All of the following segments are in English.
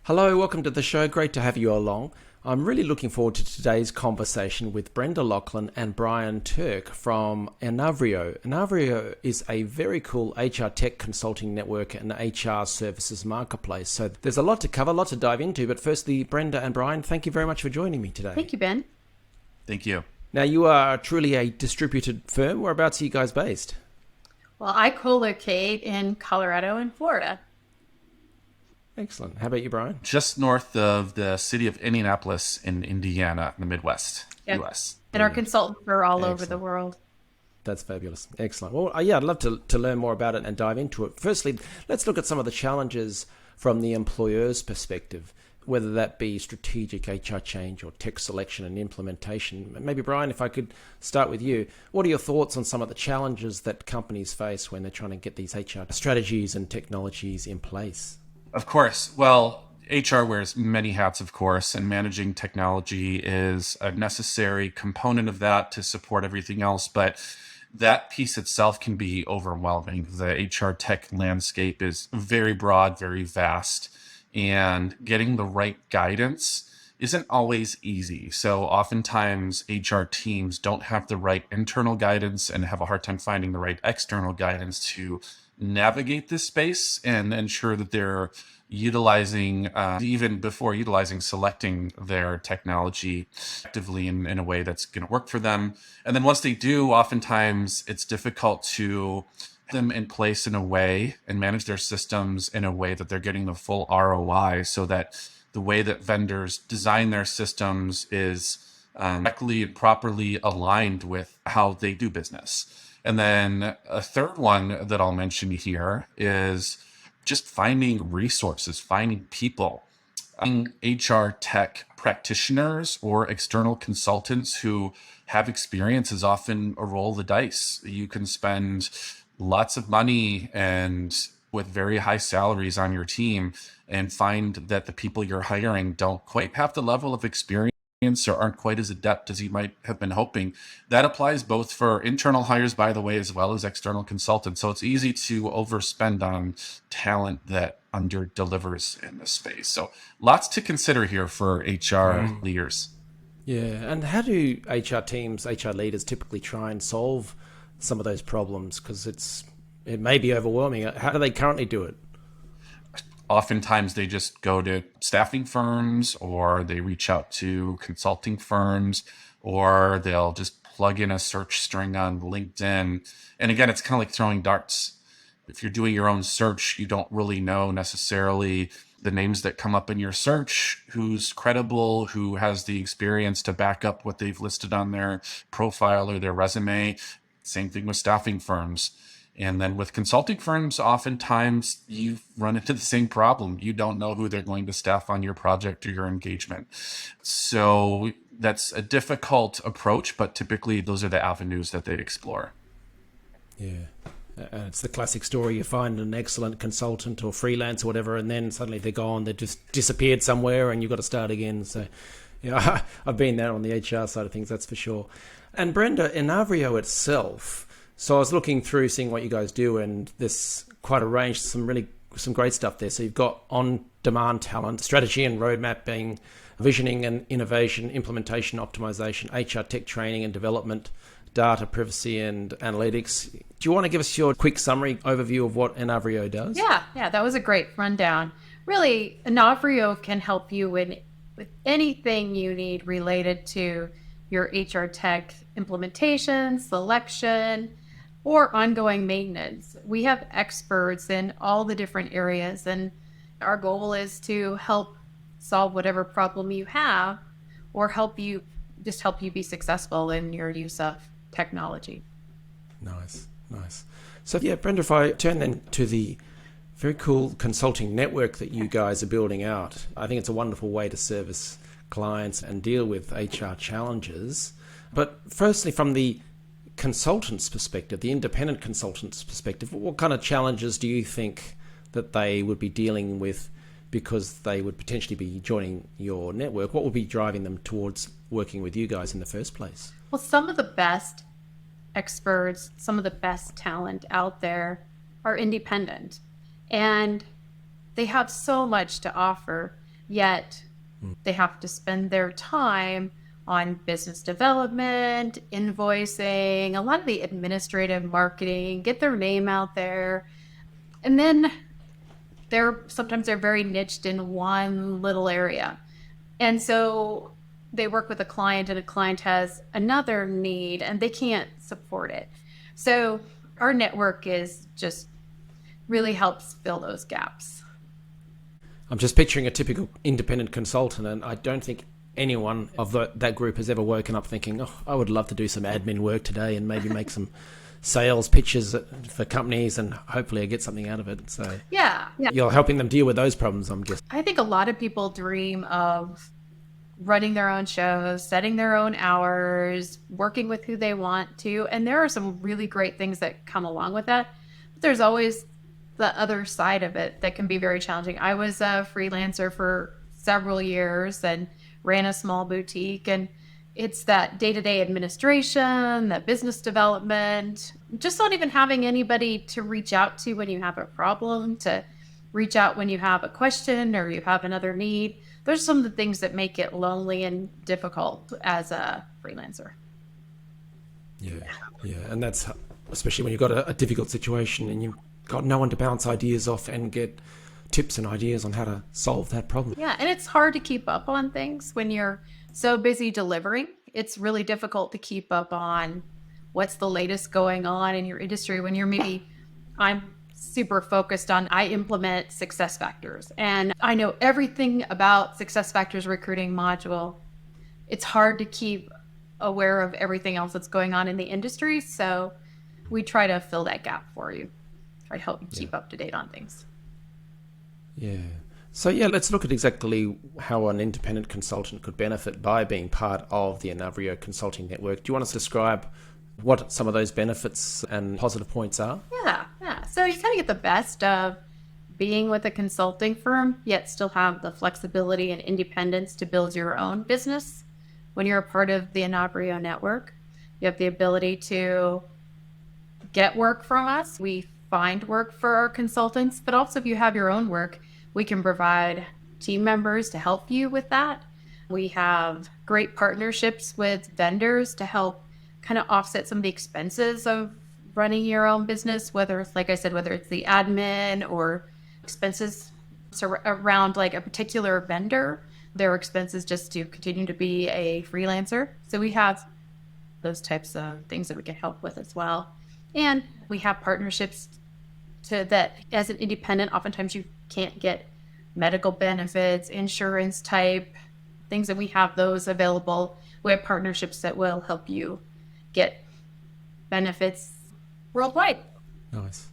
Hello, welcome to the show. Great to have you along. I'm really looking forward to today's conversation with Brenda Lachlan and Brian Turk from Enavrio. Enavrio is a very cool HR tech consulting network and HR services marketplace. So there's a lot to cover, a lot to dive into. But firstly, Brenda and Brian, thank you very much for joining me today. Thank you, Ben. Thank you. Now, you are truly a distributed firm. Whereabouts are you guys based? Well, I co-locate in Colorado and Florida. Excellent. How about you, Brian? Just north of the city of Indianapolis in Indiana, in the Midwest, Yeah. US. And our consultants are all over the Excellent. world. That's fabulous. Excellent. Well, yeah, I'd love to learn more about it and dive into it. Firstly, let's look at some of the challenges from the employer's perspective, whether that be strategic HR change or tech selection and implementation. Maybe, Brian, if I could start with you, what are your thoughts on some of the challenges that companies face when they're trying to get these HR strategies and technologies in place? Of course. Well, HR wears many hats, of course, and managing technology is a necessary component of that to support everything else. But that piece itself can be overwhelming. The HR tech landscape is very broad, very vast, and getting the right guidance isn't always easy. So oftentimes HR teams don't have the right internal guidance and have a hard time finding the right external guidance to navigate this space and ensure that they're utilizing, even before utilizing, selecting their technology actively in a way that's going to work for them. And then once they do, oftentimes it's difficult to put them in place in a way and manage their systems in a way that they're getting the full ROI, so that the way that vendors design their systems is correctly and properly aligned with how they do business. And then a third one that I'll mention here is just finding resources, finding people, HR tech practitioners or external consultants who have experience is often a roll of the dice. You can spend lots of money and with very high salaries on your team and find that the people you're hiring don't quite have the level of experience or aren't quite as adept as you might have been hoping. That applies both for internal hires, by the way, as well as external consultants. So it's easy to overspend on talent that under delivers in this space. So lots to consider here for HR leaders. Yeah, and how do HR teams, HR leaders typically try and solve some of those problems? Because it may be overwhelming. How do they currently do it? Oftentimes they just go to staffing firms or they reach out to consulting firms or they'll just plug in a search string on LinkedIn. And again, it's kind of like throwing darts. If you're doing your own search, you don't really know necessarily the names that come up in your search, who's credible, who has the experience to back up what they've listed on their profile or their resume. Same thing with staffing firms. And then with consulting firms, oftentimes you run into the same problem. You don't know who they're going to staff on your project or your engagement. So that's a difficult approach, but typically those are the avenues that they explore. Yeah. And it's the classic story. You find an excellent consultant or freelance or whatever, and then suddenly they're gone. They've just disappeared somewhere and you've got to start again. So, yeah, I've been there on the HR side of things, that's for sure. And Brenda, Enavrio itself, so I was looking through, seeing what you guys do, and there's quite a range, some great stuff there. So you've got on-demand talent, strategy and road mapping, visioning and innovation, implementation, optimization, HR tech training and development, data privacy and analytics. Do you want to give us your quick summary overview of what Enavrio does? Yeah, that was a great rundown. Really, Enavrio can help you with anything you need related to your HR tech implementation, selection, or ongoing maintenance. We have experts in all the different areas, and our goal is to help solve whatever problem you have or help you be successful in your use of technology. Nice. So yeah, Brenda, if I turn then to the very cool consulting network that you guys are building out, I think it's a wonderful way to service clients and deal with HR challenges. But firstly, from the consultant's perspective, the independent consultant's perspective, what kind of challenges do you think that they would be dealing with because they would potentially be joining your network? What would be driving them towards working with you guys in the first place? Well, some of the best experts, some of the best talent out there are independent, and they have so much to offer. yet they have to spend their time on business development, invoicing, a lot of the administrative marketing, get their name out there. And then they're very niched in one little area. And so they work with a client and a client has another need and they can't support it. So our network is just really helps fill those gaps. I'm just picturing a typical independent consultant, and I don't think anyone of that group has ever woken up thinking, oh, I would love to do some admin work today and maybe make some sales pitches for companies and hopefully I get something out of it. So yeah. You're helping them deal with those problems, I'm guessing. I think a lot of people dream of running their own shows, setting their own hours, working with who they want to. And there are some really great things that come along with that. But there's always the other side of it that can be very challenging. I was a freelancer for several years and ran a small boutique, and it's that day-to-day administration, that business development, just not even having anybody to reach out to when you have a problem, to reach out when you have a question or you have another need. There's some of the things that make it lonely and difficult as a freelancer. Yeah. And that's especially when you've got a difficult situation and you've got no one to bounce ideas off and get tips and ideas on how to solve that problem. Yeah, and it's hard to keep up on things when you're so busy delivering. It's really difficult to keep up on what's the latest going on in your industry when I'm super focused on, I implement success factors and I know everything about success factors recruiting module. It's hard to keep aware of everything else that's going on in the industry. So we try to fill that gap for you. Try to help you keep up to date on things. Yeah. So let's look at exactly how an independent consultant could benefit by being part of the Enavrio Consulting Network. Do you want us to describe what some of those benefits and positive points are? Yeah. So you kind of get the best of being with a consulting firm, yet still have the flexibility and independence to build your own business. When you're a part of the Enavrio network, you have the ability to get work from us. We find work for our consultants, but also if you have your own work, we can provide team members to help you with that. We have great partnerships with vendors to help kind of offset some of the expenses of running your own business, whether it's, like I said, whether it's the admin or expenses around like a particular vendor, their expenses just to continue to be a freelancer. So we have those types of things that we can help with as well. And we have partnerships to that as an independent, oftentimes you can't get medical benefits, insurance type things, and we have those available. We have partnerships that will help you get benefits worldwide. Nice.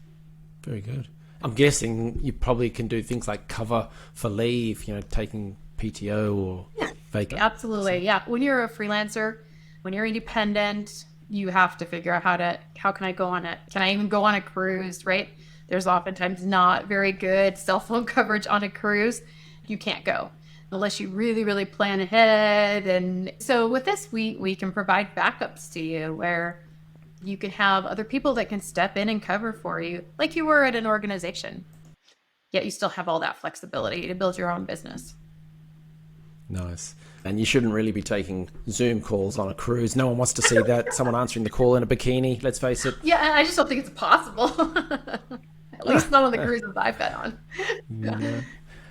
Very good. I'm guessing you probably can do things like cover for leave, taking PTO or vacation. Absolutely. Yeah. When you're a freelancer, when you're independent, you have to figure out how can I go on it? Can I even go on a cruise, right? There's oftentimes not very good cell phone coverage on a cruise. You can't go unless you really, really plan ahead. And so with this, we can provide backups to you where you can have other people that can step in and cover for you like you were at an organization. Yet you still have all that flexibility to build your own business. Nice. And you shouldn't really be taking Zoom calls on a cruise. No one wants to see that. Someone answering the call in a bikini, let's face it. Yeah, I just don't think it's possible. At least not on the cruises I've been on. Yeah.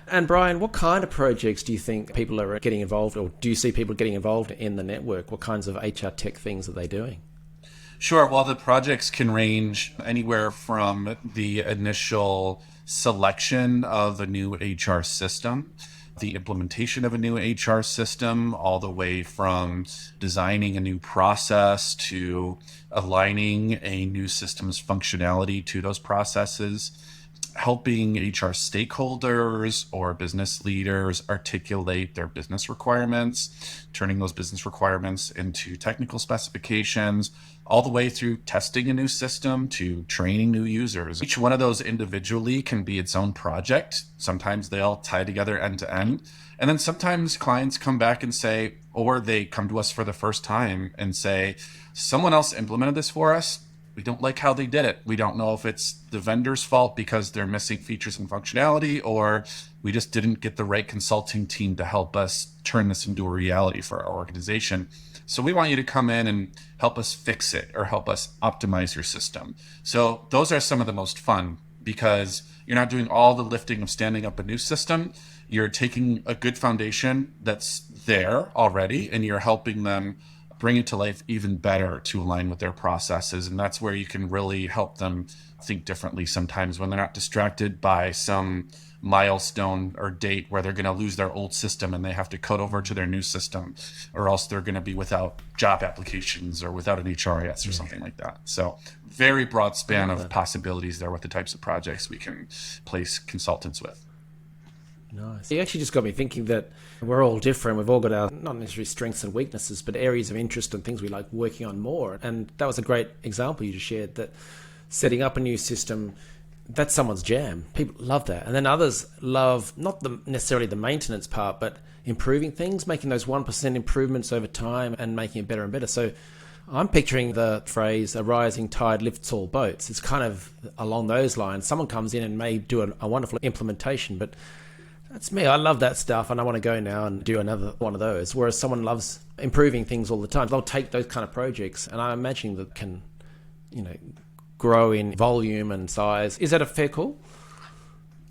And Brian, what kind of projects do you think people are getting involved, or do you see people getting involved in the network? What kinds of HR tech things are they doing? Sure. Well, the projects can range anywhere from the initial selection of a new HR system, the implementation of a new HR system, all the way from designing a new process to aligning a new system's functionality to those processes, helping HR stakeholders or business leaders articulate their business requirements, turning those business requirements into technical specifications, all the way through testing a new system to training new users. Each one of those individually can be its own project. Sometimes they all tie together end to end. And then sometimes clients come back and say, or they come to us for the first time and say, someone else implemented this for us. We don't like how they did it. We don't know if it's the vendor's fault because they're missing features and functionality, or we just didn't get the right consulting team to help us turn this into a reality for our organization. So we want you to come in and help us fix it or help us optimize your system. So those are some of the most fun, because you're not doing all the lifting of standing up a new system. You're taking a good foundation that's there already, and you're helping them bring it to life even better to align with their processes. And that's where you can really help them think differently sometimes, when they're not distracted by some milestone or date where they're going to lose their old system and they have to code over to their new system, or else they're going to be without job applications or without an HRIS or something like that. So very broad span of possibilities there with the types of projects we can place consultants with. Nice. You actually just got me thinking that we're all different. We've all got our, not necessarily strengths and weaknesses, but areas of interest and things we like working on more. And that was a great example you just shared, that setting up a new system, that's someone's jam. People love that. And then others love not necessarily the maintenance part, but improving things, making those 1% improvements over time and making it better and better. So I'm picturing the phrase, a rising tide lifts all boats. It's kind of along those lines. Someone comes in and may do a wonderful implementation, but that's me. I love that stuff, and I want to go now and do another one of those. Whereas someone loves improving things all the time. They'll take those kind of projects, and I imagine that can, grow in volume and size. Is that a fair call?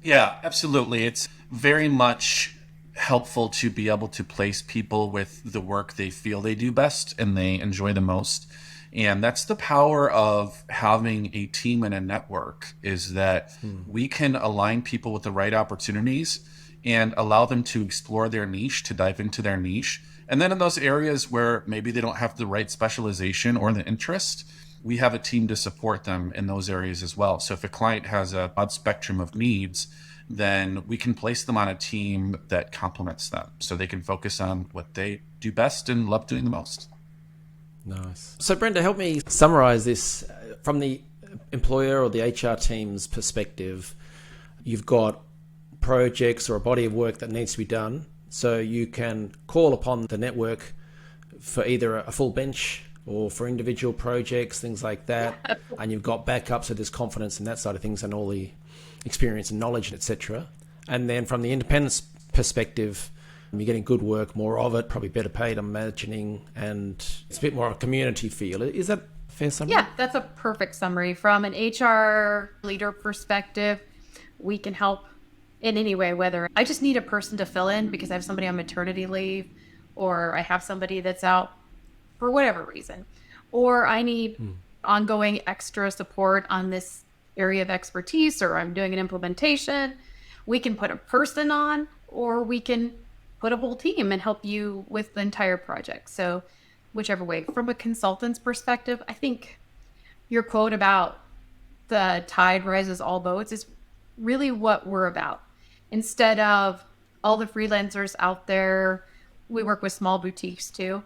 Yeah, absolutely. It's very much helpful to be able to place people with the work they feel they do best and they enjoy the most. And that's the power of having a team and a network, is that we can align people with the right opportunities and allow them to explore their niche, to dive into their niche. And then in those areas where maybe they don't have the right specialization or the interest, we have a team to support them in those areas as well. So if a client has a broad spectrum of needs, then we can place them on a team that complements them so they can focus on what they do best and love doing the most. Nice. So Brenda, help me summarize this from the employer or the HR team's perspective. You've got projects or a body of work that needs to be done. So you can call upon the network for either a full bench or for individual projects, things like that. And you've got backup, so there's confidence in that side of things and all the experience and knowledge, etc. And then from the independence perspective, you're getting good work, more of it, probably better paid, I'm imagining, and it's a bit more a community feel. Is that a fair summary? Yeah, that's a perfect summary. From an HR leader perspective, we can help in any way, whether I just need a person to fill in because I have somebody on maternity leave, or I have somebody that's out for whatever reason, or I need ongoing extra support on this area of expertise, or I'm doing an implementation. We can put a person on, or we can put a whole team and help you with the entire project. So whichever way. From a consultant's perspective, I think your quote about the tide rises all boats is really what we're about. Instead of all the freelancers out there, we work with small boutiques too,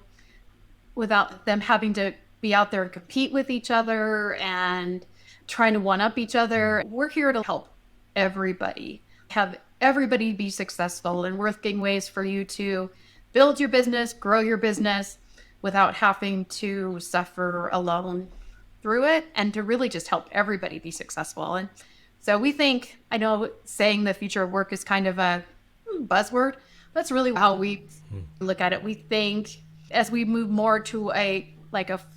without them having to be out there and compete with each other and trying to one-up each other. We're here to help everybody, have everybody be successful, and working ways for you to build your business, grow your business without having to suffer alone through it, and to really just help everybody be successful. And so we think, I know saying the future of work is kind of a buzzword, that's really how we look at it. We think as we move more to a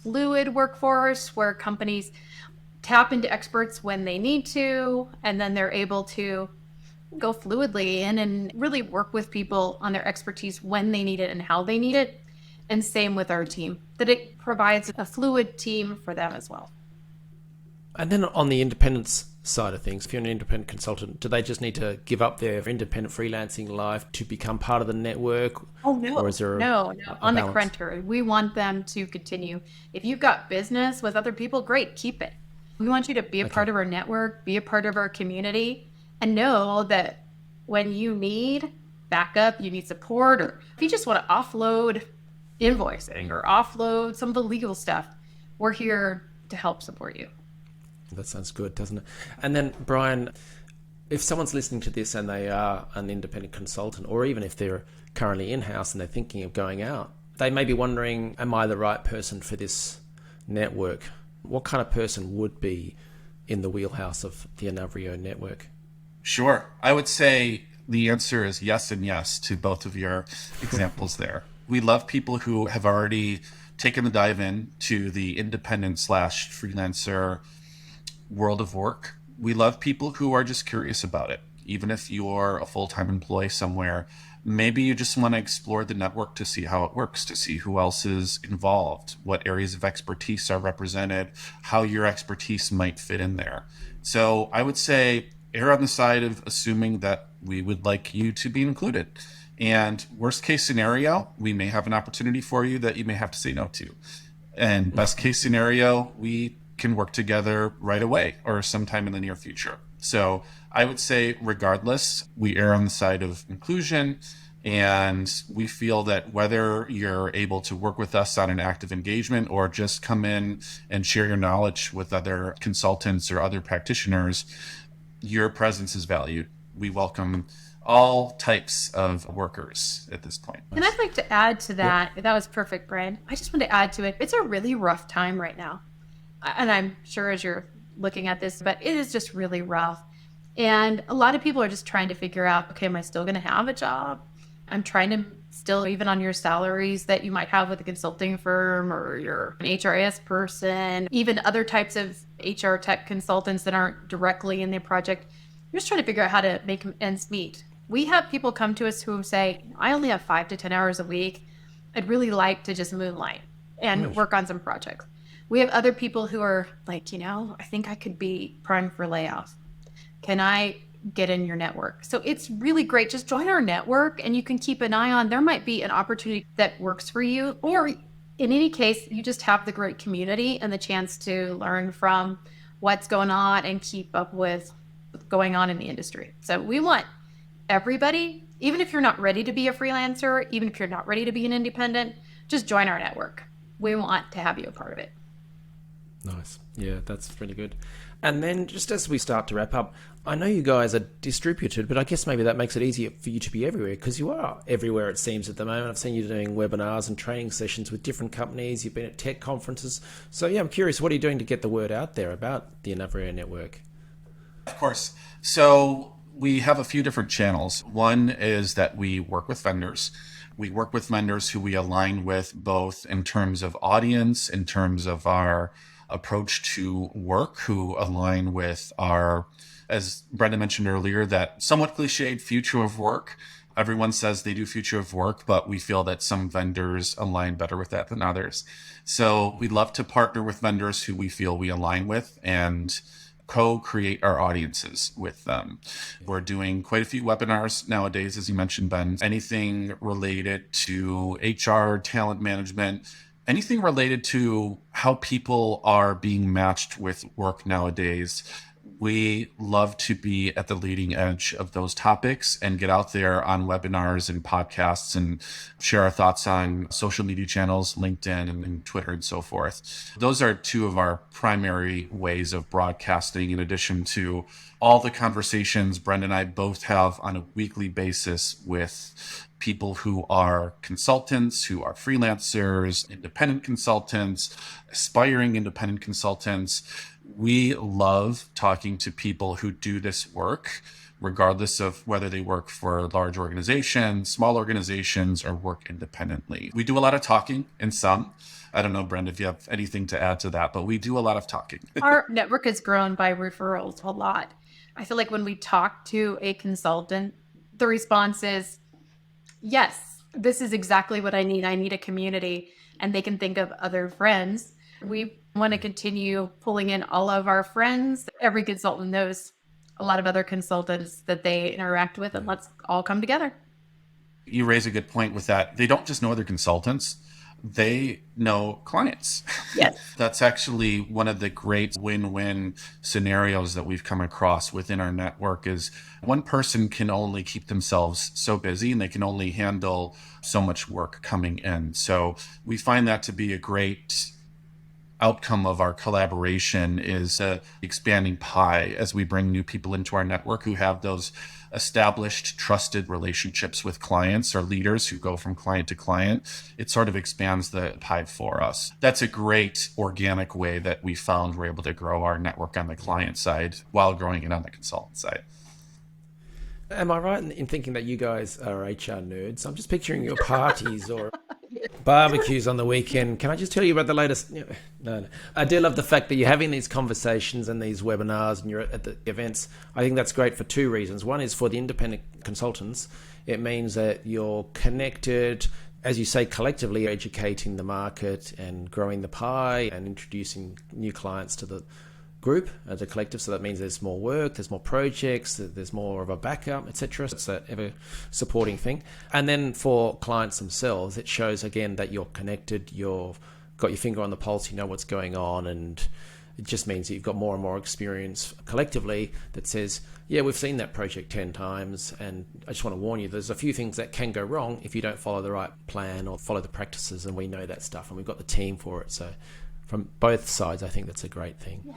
fluid workforce where companies tap into experts when they need to, and then they're able to go fluidly in and really work with people on their expertise when they need it and how they need it. And same with our team, that it provides a fluid team for them as well. And then on the independence side of things, if you're an independent consultant, do they just need to give up their independent freelancing life to become part of the network? Oh, no. Or is there No. On the balance? contrary, we want them to continue. If you've got business with other people, great, keep it. We want you to be a part of our network, be a part of our community, and know that when you need backup, you need support, or if you just want to offload invoicing or offload some of the legal stuff, we're here to help support you. That sounds good, doesn't it? And then, Brian, if someone's listening to this and they are an independent consultant, or even if they're currently in-house and they're thinking of going out, they may be wondering, am I the right person for this network? what kind of person would be in the wheelhouse of the Enavrio network? Sure. I would say the answer is yes and yes to both of your examples there. We love people who have already taken the dive in to the independent slash freelancer world of work. We love people who are just curious about it. Even if you're a full-time employee somewhere, maybe you just want to explore the network to see how it works, to see who else is involved, what areas of expertise are represented, how your expertise might fit in there. So I would say err on the side of assuming that we would like you to be included. And worst case scenario, we may have an opportunity for you that you may have to say no to. And best case scenario, we can work together right away or sometime in the near future. So I would say, regardless, we err on the side of inclusion. And we feel that whether you're able to work with us on an active engagement or just come in and share your knowledge with other consultants or other practitioners, your presence is valued. We welcome all types of workers at this point. And I'd like to add to that. Yep. That was perfect, Brian. I just want to add to it. It's a really rough time right now. And I'm sure as you're looking at this, but it is just really rough. And a lot of people are just trying to figure out, okay, am I still going to have a job? I'm trying to still, even on your salaries that you might have with a consulting firm or you're an HRIS person, even other types of HR tech consultants that aren't directly in the project, you're just trying to figure out how to make ends meet. We have people come to us who say, I only have 5 to 10 hours a week. I'd really like to just moonlight and work on some projects. We have other people who are like, I think I could be prime for layoff. Can I get in your network? So it's really great. Just join our network and you can keep an eye on, there might be an opportunity that works for you. Or in any case, you just have the great community and the chance to learn from what's going on and keep up with what's going on in the industry. So we want everybody, even if you're not ready to be a freelancer, even if you're not ready to be an independent, just join our network. We want to have you a part of it. Nice. Yeah, that's pretty good. And then just as we start to wrap up, I know you guys are distributed, but I guess maybe that makes it easier for you to be everywhere because you are everywhere, it seems, at the moment. I've seen you doing webinars and training sessions with different companies. You've been at tech conferences. So yeah, I'm curious, what are you doing to get the word out there about the Enavrio network? Of course. So we have a few different channels. One is that we work with vendors. We work with vendors who we align with both in terms of audience, in terms of our approach to work, who align with our, as Brenda mentioned earlier, that somewhat cliched future of work. Everyone says they do future of work, but we feel that some vendors align better with that than others. So we love to partner with vendors who we feel we align with and co-create our audiences with them. We're doing quite a few webinars nowadays, as you mentioned, Ben. Anything related to HR, talent management, anything related to how people are being matched with work nowadays. We love to be at the leading edge of those topics and get out there on webinars and podcasts and share our thoughts on social media channels, LinkedIn and Twitter and so forth. Those are two of our primary ways of broadcasting, in addition to all the conversations Brenda and I both have on a weekly basis with people who are consultants, who are freelancers, independent consultants, aspiring independent consultants. We love talking to people who do this work, regardless of whether they work for large organizations, small organizations, or work independently. We do a lot of talking in some. I don't know, Brenda, if you have anything to add to that, but we do a lot of talking. Our network has grown by referrals a lot. I feel like when we talk to a consultant, the response is, yes, this is exactly what I need. I need a community, and they can think of other friends. We want to continue pulling in all of our friends. Every consultant knows a lot of other consultants that they interact with, and let's all come together. You raise a good point with that. They don't just know other consultants, they know clients. Yes. That's actually one of the great win-win scenarios that we've come across within our network is one person can only keep themselves so busy and they can only handle so much work coming in. So we find that to be a great outcome of our collaboration is expanding pie as we bring new people into our network who have those established, trusted relationships with clients or leaders who go from client to client. It sort of expands the pie for us. That's a great organic way that we found we're able to grow our network on the client side while growing it on the consultant side. Am I right in thinking that you guys are HR nerds? I'm just picturing your parties or barbecues on the weekend. Can I just tell you about the latest? No. I do love the fact that you're having these conversations and these webinars and you're at the events. I think that's great for two reasons. One is for the independent consultants. It means that you're connected, as you say, collectively educating the market and growing the pie and introducing new clients to the group as a collective. So that means there's more work, there's more projects, there's more of a backup, etc. It's that ever supporting thing. And then for clients themselves, it shows again that you're connected, you've got your finger on the pulse, you know what's going on, and it just means that you've got more and more experience collectively that says, yeah, we've seen that project 10 times, and I just want to warn you, there's a few things that can go wrong if you don't follow the right plan or follow the practices, and we know that stuff, and we've got the team for it. So from both sides, I think that's a great thing. Yeah.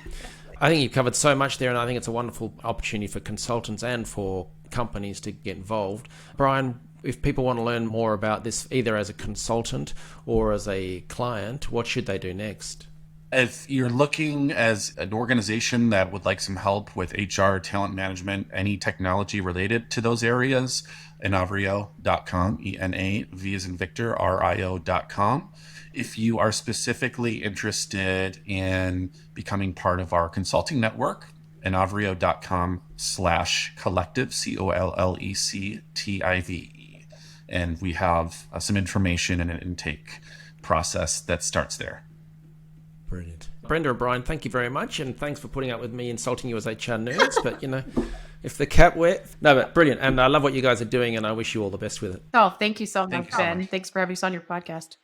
I think you've covered so much there, and I think it's a wonderful opportunity for consultants and for companies to get involved. Brian, if people want to learn more about this, either as a consultant or as a client, what should they do next? If you're looking as an organization that would like some help with HR, talent management, any technology related to those areas, Enavrio.com, ENAV as in Victor, RIO.com. If you are specifically interested in becoming part of our consulting network, Enavrio.com/collective, COLLECTIVE. And we have some information and an intake process that starts there. Brilliant. Brenda and Brian, thank you very much, and thanks for putting up with me insulting you as HR nerds, but if the cat wet. No, but brilliant, and I love what you guys are doing, and I wish you all the best with it. Oh, thank you so much, Thank you so Ben. much. Thanks for having us on your podcast.